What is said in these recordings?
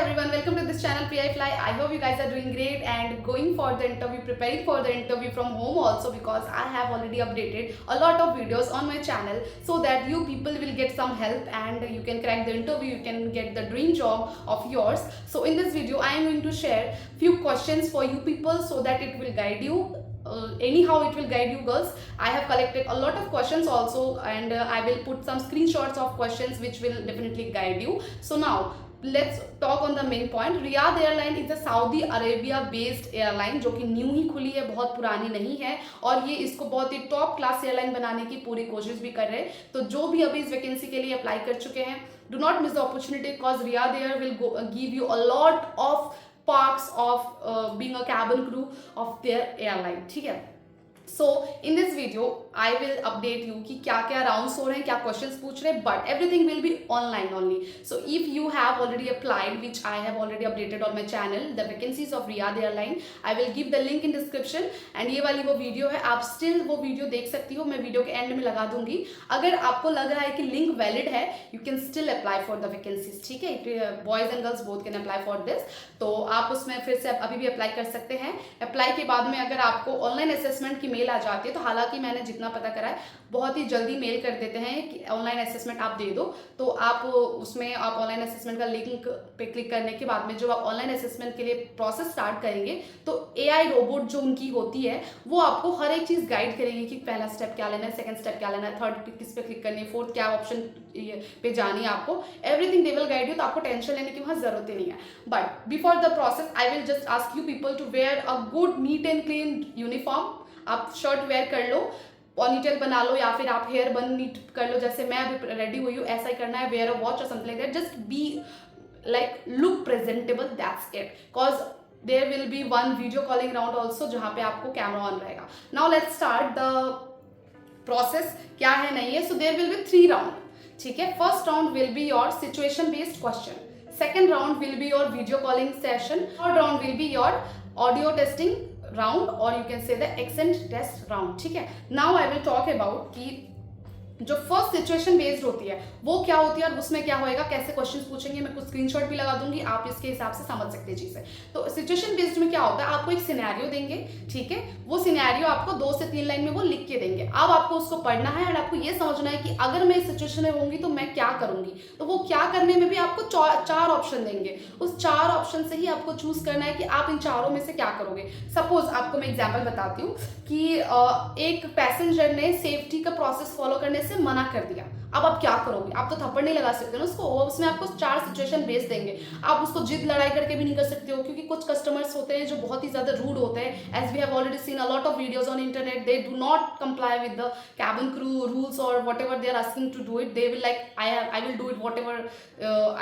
everyone, welcome to this channel PI Fly. I hope you guys are doing great and going for the interview, preparing for the interview from home also, because I have already updated a lot of videos on my channel so that you people will get some help and you can crack the interview, you can get the dream job of yours. So in this video I am going to share few questions for you people so that it will guide you. Anyhow, it will guide you girls. I have collected a lot of questions also, and I will put some screenshots of questions which will definitely guide you. So now let's talk on the main point. Riyadh airline is a Saudi Arabia based airline जो कि new ही खुली है, बहुत पुरानी नहीं है, और ये इसको बहुत ही टॉप क्लास एयरलाइन बनाने की पूरी कोशिश भी कर रहे हैं. तो जो भी अभी इस वैकेंसी के लिए अप्लाई कर चुके हैं, do not miss the opportunity, because Riyadh air will give you a lot of parts of being a cabin crew of their airline. ठीक है. So in this video I will update you कि क्या क्या rounds हो रहे हैं, क्या questions पूछ रहे हैं, but everything will be online only. So if you have already applied, which I have already updated on my channel, the vacancies of Riyadh Airline, I will give the link in description. And ये वाली वो video है, आप still वो video देख सकती हो, मैं वीडियो के एंड में लगा दूंगी. अगर आपको लग रहा है कि लिंक वैलिड है, you can still apply for the vacancies. ठीक है, boys and girls both can apply for this. तो आप उसमें फिर से अभी भी अप्लाई कर सकते हैं. अप्लाई के बाद में अगर आपको ऑनलाइन असेसमेंट की मेल आ जाती है, तो हालांकि मैंने जितना पता करा है बहुत ही जल्दी मेल कर देते हैं कि ऑनलाइन असेसमेंट आप दे दो, तो आप उसमें आप ऑनलाइन असेसमेंट का लिंक पे क्लिक करने के बाद में जो आप ऑनलाइन असेसमेंट के लिए प्रोसेस स्टार्ट करेंगे, तो एआई रोबोट जो उनकी होती है वो आपको हर एक चीज़ गाइड करेगी कि पहला स्टेप क्या लेना है, सेकंड स्टेप क्या लेना है, थर्ड किस पे क्लिक करनी है, फोर्थ क्या ऑप्शन पे जानी है, आपको everything they will guide you. तो आपको टेंशन लेने की वहाँ जरूरत ही नहीं है. But before the process I will just ask you people to wear a good neat and clean uniform. आप शर्ट वेयर कर लो, पॉनीटेल बना लो, या फिर आप हेयर बन नीट कर लो, जैसे मैं अभी रेडी हुई हूँ ऐसा ही करना है. वेयर अ वॉच और something like that. Just be like look presentable, that's it. Because there will be one video calling round also जहाँ पे आपको कैमरा ऑन रहेगा. Now let's start the process. क्या है नहीं है. So there will be 3 round. ठीक है. First round will be your situation based question. Second round will be your video calling session. Third round will be your audio testing round, or you can say the accent test round. ठीक है. Now I will talk about कि जो first situation based होती है वो क्या होती है और उसमें क्या होएगा, कैसे क्वेश्चंस पूछेंगे, मैं कुछ स्क्रीनशॉट भी लगा दूंगी, आप इसके हिसाब से समझ सकते हैं चीजें. तो सिचुएशन बेस्ड में क्या होता है, आपको एक सिनेरियो देंगे. ठीक है. वो सिनेरियो आपको 2 से 3 लाइन में वो लिख के देंगे. अब आपको उसको पढ़ना है और आपको ये समझना है कि अगर मैं इस सिचुएशन में होंगी तो मैं क्या करूंगी. तो वो क्या करने में भी आपको 4 ऑप्शन देंगे. उस 4 ऑप्शन से ही आपको चूज करना है कि आप इन चारों में से क्या करोगे. सपोज आपको मैं एग्जाम्पल बताती हूँ कि एक पैसेंजर ने सेफ्टी का प्रोसेस फॉलो करने से मना कर दिया. अब आप क्या करोगे. आप तो थप्पड़ नहीं लगा सकते ना उसको. उसमें आपको 4 सिचुएशन बेस देंगे. आप उसको जिद लड़ाई करके भी नहीं कर सकते हो, क्योंकि कुछ कस्टमर्स होते हैं जो बहुत ही ज्यादा रूड होते हैं. As we have already seen a lot of videos on internet. They do not comply with the cabin crew rules or whatever they are asking to do it. They will like I will do it whatever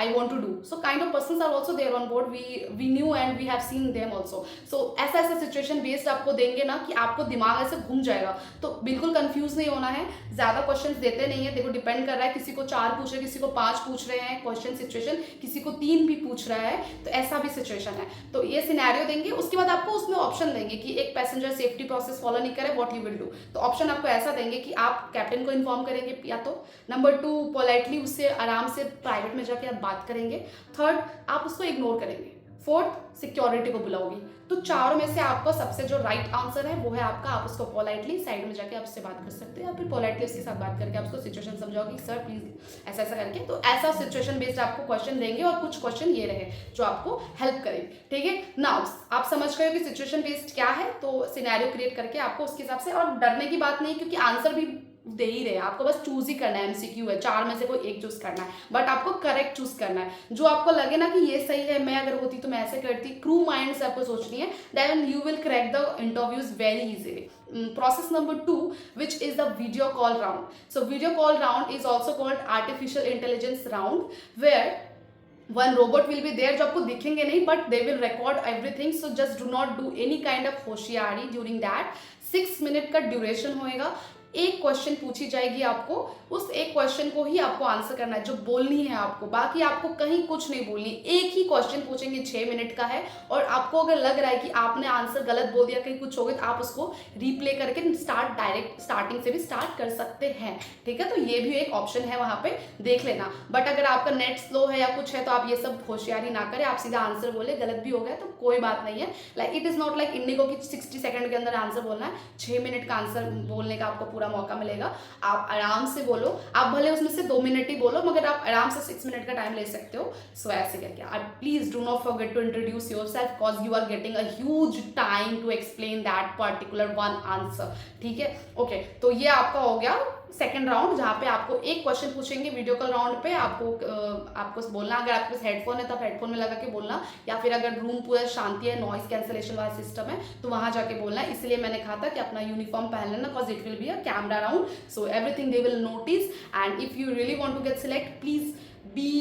I want to do. So kind of persons are also there on board. We knew and we have seen them also. So ऐसा situation based आपको देंगे ना कि आपको दिमाग ऐसे घूम जाएगा. तो बिल्कुल कंफ्यूज नहीं होना है. ज्यादा क्वेश्चंस देते नहीं है. देखो डिपेंड कर रहा है, किसी को 4 पूछ रहे हैं, किसी को 5 पूछ रहे हैं क्वेश्चन सिचुएशन, किसी को 3 भी पूछ रहा है. तो ऐसा भी सिचुएशन है. तो ये सिनेरियो देंगे. उसके बाद आपको उसमें ऑप्शन देंगे कि एक पैसेंजर सेफ्टी प्रोसेस फॉलो नहीं करे, व्हाट यू विल डू. तो ऑप्शन आपको ऐसा देंगे कि आप कैप्टन को इन्फॉर्म करेंगे, या तो नंबर 2 पोलाइटली उससे आराम से प्राइवेट में जाके आप बात करेंगे. थर्ड आप उसको इग्नोर करेंगे. फोर्थ सिक्योरिटी को बुलाओगी. तो चारों में से आपका सबसे जो राइट आंसर है वो है आपका. आप उसको पोलाइटली साइड में जाके आप उससे बात कर सकते हो, या फिर पोलाइटली उसके साथ बात करके आप उसको सिचुएशन समझाओगे, सर प्लीज ऐसा ऐसा करके. तो ऐसा सिचुएशन बेस्ड आपको क्वेश्चन देंगे, और कुछ क्वेश्चन ये रहे जो आपको हेल्प करेंगे. ठीक है. नाउ आप समझ गए हो कि सिचुएशन बेस्ड क्या है. तो सिनेरियो क्रिएट करके आपको उसके हिसाब से, और डरने की बात नहीं, क्योंकि आंसर भी दे ही रहे. आपको बस चूज ही करना है. एमसीक्यू है, 4 में से कोई एक चूज करना है, बट आपको करेक्ट चूज करना है. जो आपको लगे ना कि ये सही है, मैं अगर होती तो मैं ऐसे करती, क्रू माइंड से आपको सोचनी है, then you will crack the interviews very easily. Process number 2, which is the video call round. So video call round is also called artificial intelligence round, where one robot will be there जो आपको दिखेंगे नहीं, but they will record everything. So just do not do any kind of होशियारी during that. 6 minute का duration होएगा. एक question पूछी जाएगी आपको, उस एक क्वेश्चन को ही आपको आंसर करना है, जो बोलनी है आपको, बाकी आपको कहीं कुछ नहीं बोलनी। एक ही क्वेश्चन पूछेंगे, 6 मिनट का है, और आपको अगर लग रहा है कि आपने आंसर गलत बोल दिया, कहीं कुछ हो गया, तो आप उसको रिप्ले करके डायरेक्ट स्टार्टिंग से भी स्टार्ट कर सकते हैं, ठीक है। तो ये भी एक ऑप्शन है, वहां पे देख लेना। बट अगर आपका नेट स्लो है या कुछ है तो आप ये सब होशियारी ना करें, आप सीधा आंसर बोले, गलत भी हो गया तो कोई बात नहीं है। Like it is not like Indigo की 60 सेकंड के अंदर आंसर बोलना है, 6 मिनट का आंसर बोलने का आपको पूरा मौका मिलेगा। आप आराम से बोलो, आप भले उसमें से 2 मिनट ही बोलो, मगर आप आराम से 6 मिनट का टाइम ले सकते हो। सो ऐसे करके आप please do not forget to introduce yourself, because you are getting a huge time to explain that particular one answer, ठीक है। ओके, तो ये आपका हो गया सेकंड राउंड, जहाँ पे आपको एक क्वेश्चन पूछेंगे वीडियो कॉल राउंड पे, आपको बोलना, अगर आपके पास हेडफोन है तब हेडफोन में लगा के बोलना, या फिर अगर रूम पूरा शांति है, नॉइस कैंसलेशन वाला सिस्टम है, तो वहां जाके बोलना है। इसलिए मैंने कहा था कि अपना यूनिफॉर्म पहन लेना, because it will be a camera round, so everything they will notice. And if you really want to get select, please be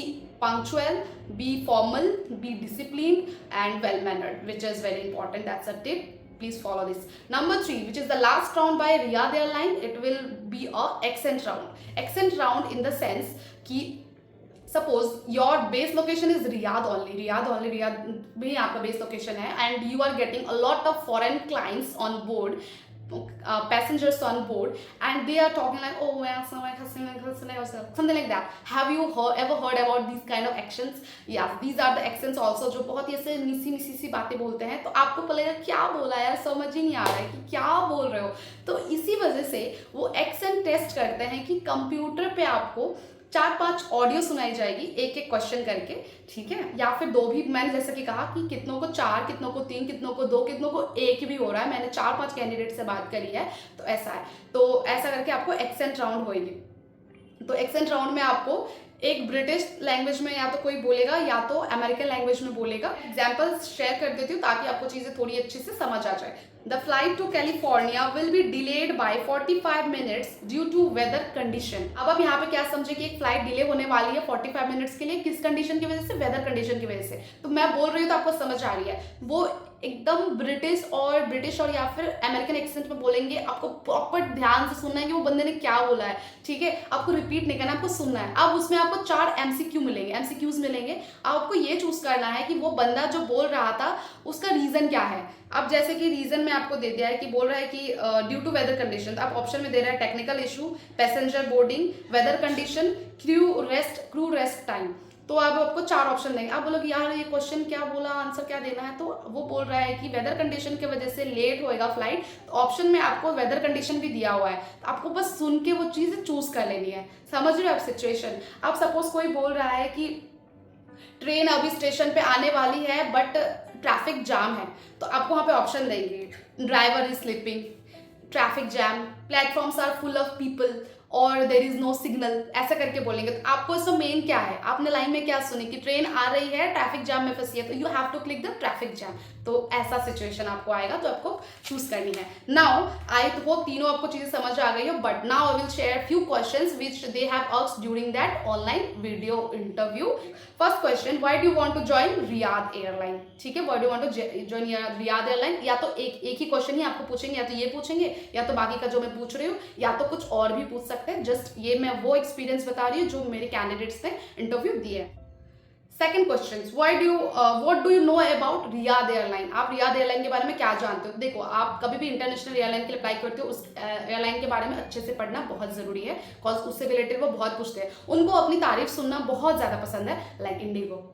punctual, be formal, be disciplined and well mannered, which is very important. That's a tip. Please follow this. Number 3, which is the last round by Riyadh Airline, it will be a accent round. Accent round in the sense कि suppose your base location is Riyadh only, Riyadh भी आपका base location है, and you are getting a lot of foreign clients on board, passengers on board, and they are talking like, oh yeah, something like that. Have you ever heard about these kind of accents? Yeah, these are the accents also, जो बहुत ही ऐसे मिसी सी बातें बोलते हैं, तो आपको पता क्या बोला यार, समझ ही नहीं आ रहा है कि क्या बोल रहे हो। तो इसी वजह से वो एक्सेंट टेस्ट करते हैं कि कंप्यूटर पे आपको 4-5 ऑडियो सुनाई जाएगी, एक एक क्वेश्चन करके, ठीक है, या फिर 2 भी। मैंने जैसे कि कहा कि कितनों को 4, कितनों को 3, कितनों को 2, कितनों को 1 भी हो रहा है। मैंने 4-5 कैंडिडेट से बात करी है, तो ऐसा है। तो ऐसा करके आपको एक्सेंट राउंड होगी। तो एक्सेंट राउंड में आपको एक ब्रिटिश लैंग्वेज में या तो कोई बोलेगा, या तो अमेरिकन लैंग्वेज में बोलेगा। एग्जाम्पल्स शेयर कर देती हूँ ताकि आपको चीजें थोड़ी अच्छे से समझ आ जाए। The flight to California will be delayed by 45 minutes due to weather condition. अब आप यहाँ पे क्या समझे कि एक फ्लाइट डिले होने वाली है 45 मिनट्स के लिए, किस कंडीशन की वजह से? वेदर कंडीशन की वजह से। तो मैं बोल रही हूँ तो आपको समझ आ रही है, वो एकदम ब्रिटिश और या फिर अमेरिकन एक्सेंट में बोलेंगे। आपको प्रॉपर ध्यान से सुनना है कि वो बंदे ने क्या बोला है, ठीक है। आपको रिपीट नहीं करना, आपको सुनना है। अब उसमें आपको 4 एमसीक्यूज मिलेंगे। आपको ये चूज करना है कि वो बंदा जो बोल रहा था उसका रीजन क्या है। अब जैसे कि रीजन में आपको दे दिया है कि बोल रहा है कि ड्यू टू वेदर कंडीशन, तो आप ऑप्शन में दे रहा है technical issue, passenger boarding, weather condition, crew rest time. तो अब आपको 4 ऑप्शन देंगे। आप बोलोगे यार ये क्वेश्चन क्या बोला, आंसर क्या देना है? तो वो बोल रहा है कि वेदर कंडीशन की वजह से लेट होएगा फ्लाइट। तो ऑप्शन में आपको वेदर कंडीशन भी दिया हुआ है, तो आपको बस सुन के वो चीज़ चूज कर लेनी है। समझ रहे हो आप सिचुएशन? अब सपोज कोई बोल रहा है कि ट्रेन अभी स्टेशन पे आने वाली है बट ट्रैफिक जाम है, तो आपको वहाँ पे ऑप्शन देंगे, driver is sleeping, traffic jam, platforms are full of people, और देर इज नो सिग्नल, ऐसा करके बोलेंगे। तो आपको इसमें मेन क्या है, आपने लाइन में क्या सुनी कि ट्रेन आ रही है, ट्रैफिक जैम में फंसी है, तो you have to click the traffic jam. तो ऐसा सिचुएशन आपको आएगा, तो आपको चूज करनी है। नाउ आई होप तीनों आपको चीजें समझ आ गई हो, but now I will share few questions which they have asked during that online video interview. First question, why do you want to join Riyadh airline? ठीक है, why do want to join Riyadh airline? या तो एक ही question ही आपको पूछेंगे, या तो ये पूछेंगे, या तो बाकी का जो मैं पूछ रही हूँ, या तो कुछ और भी पूछ सकते हैं। जस्ट ये मैं वो एक्सपीरियंस बता रही हूँ जो मेरे कैंडिडेट्स ने इंटरव्यू दिए। Second question, what do you know about Riyadh airline? आप रियाद एयरलाइन के बारे में क्या जानते हो? देखो, आप कभी भी इंटरनेशनल एयरलाइन के लिए अप्लाई करते हो, उस एयरलाइन के बारे में अच्छे से पढ़ना बहुत जरूरी है, बिकॉज उससे रिलेटेड वो बहुत पूछते हैं। उनको अपनी तारीफ सुनना बहुत ज्यादा पसंद है, like IndiGo.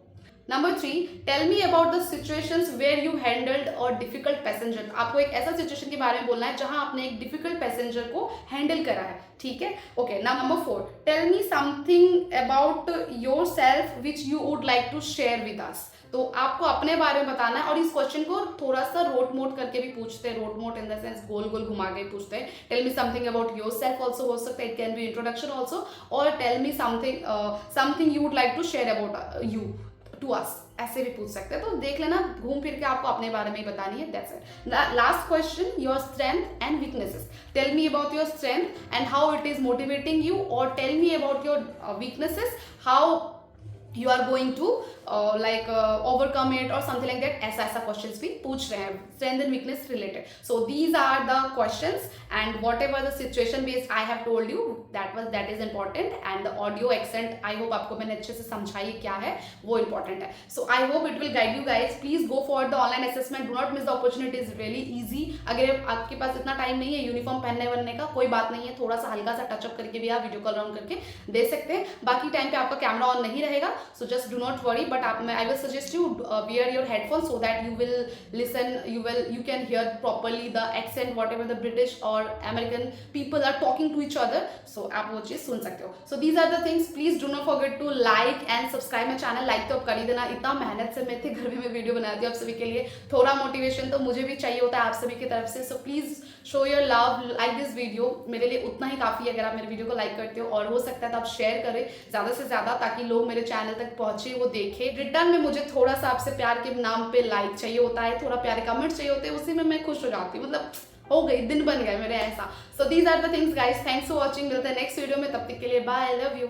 Number 3, tell me about the situations where you handled or difficult passenger. आपको एक ऐसा सिचुएशन के बारे में बोलना है जहां आपने एक डिफिकल्ट पैसेंजर को हैंडल करा है, ठीक है। Okay, number 4, tell me something about yourself which you would like to share with us. तो आपको अपने बारे में बताना है, और इस क्वेश्चन को थोड़ा सा रोट मोट करके भी पूछते हैं, रोट मोट इन द सेंस गोल गोल घुमा के पूछते हैं। Tell me something about yourself also हो सकता है, it can be introduction also, और tell me something you would like to share about you to us, ऐसे भी पूछ सकते हैं। तो देख लेना, घूम फिर के आपको अपने बारे में ही बतानी है, that's it. Last question, your strength and weaknesses. Tell me about your strength and how it is motivating you, और tell me about your weaknesses, how you are going to like overcome it और something like that, ऐसा ऐसा questions भी पूछ रहे हैं strength and weakness related. So these are the questions and whatever the situation based I have told you that is important and the audio accent I hope आपको मैंने अच्छे से समझाई क्या है वो इंपॉर्टेंट है. So I hope it will guide you guys. Please go for the online assessment, do not miss the opportunity, is really easy. अगर आपके पास इतना टाइम नहीं है यूनिफॉर्म पहनने वनने का, कोई बात नहीं है, थोड़ा सा हल्का सा टचअप करके भी आप वीडियो कॉल राउंड करके दे सकते हैं. बाकी टाइम पे आपका कैमरा ऑन नहीं रहेगा, so just do not worry. But I will suggest you wear your headphone so that you will listen, you can hear properly the accent whatever the British or American people are talking to each other. So आप वो चीज सुन सकते हो. So these are the things. Please do not forget to like and subscribe my channel. Like तो आप कर ही देना, इतना मेहनत से मैं इतने घर में वीडियो बनाती हूँ आप सभी के लिए. थोड़ा मोटिवेशन तो मुझे भी चाहिए होता है आप सभी की तरफ से. So please show your love, like this video. मेरे लिए उतना ही काफी है अगर आप मेरे वीडियो को लाइक करते हो, और हो सकता है तो आप शेयर करें ज्यादा से ज्यादा ताकि लोग मेरे चैनल तक पहुंचे, वो देखे. रिटर्न में मुझे थोड़ा सा आपसे प्यार के नाम पे लाइक चाहिए होता है, थोड़ा प्यारे कमेंट चाहिए होते हैं, उसी में मैं खुश हो जाती हूँ. मतलब हो गई, दिन बन गए मेरे ऐसा. So these are the things guys. Thanks for watching. मिलते हैं नेक्स्ट वीडियो में, तब तक के लिए बाय, आई लव यू.